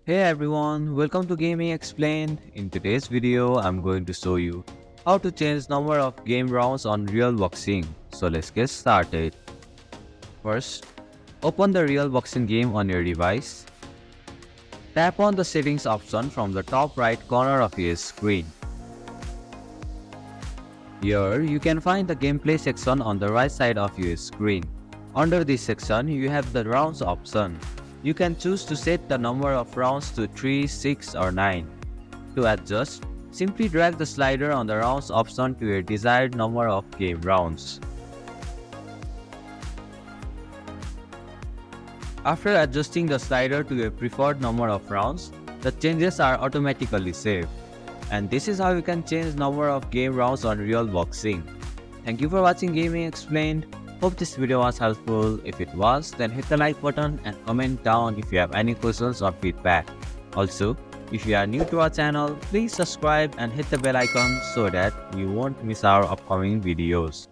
Hey everyone, welcome to Gaming Explained. In today's video, I'm going to show you how to change number of game rounds on Real Boxing. So let's get started. First, open the Real Boxing game on your device. Tap on the settings option from the top right corner of your screen. Here, you can find the gameplay section on the right side of your screen. Under this section, you have the rounds option. You can choose to set the number of rounds to 3, 6 or 9. To adjust, simply drag the slider on the rounds option to your desired number of game rounds. After adjusting the slider to your preferred number of rounds, the changes are automatically saved. And this is how you can change number of game rounds on Real Boxing. Thank you for watching Gaming Explained. Hope this video was helpful. If it was, then hit the like button and comment down if you have any questions or feedback. Also, if you are new to our channel, please subscribe and hit the bell icon so that you won't miss our upcoming videos.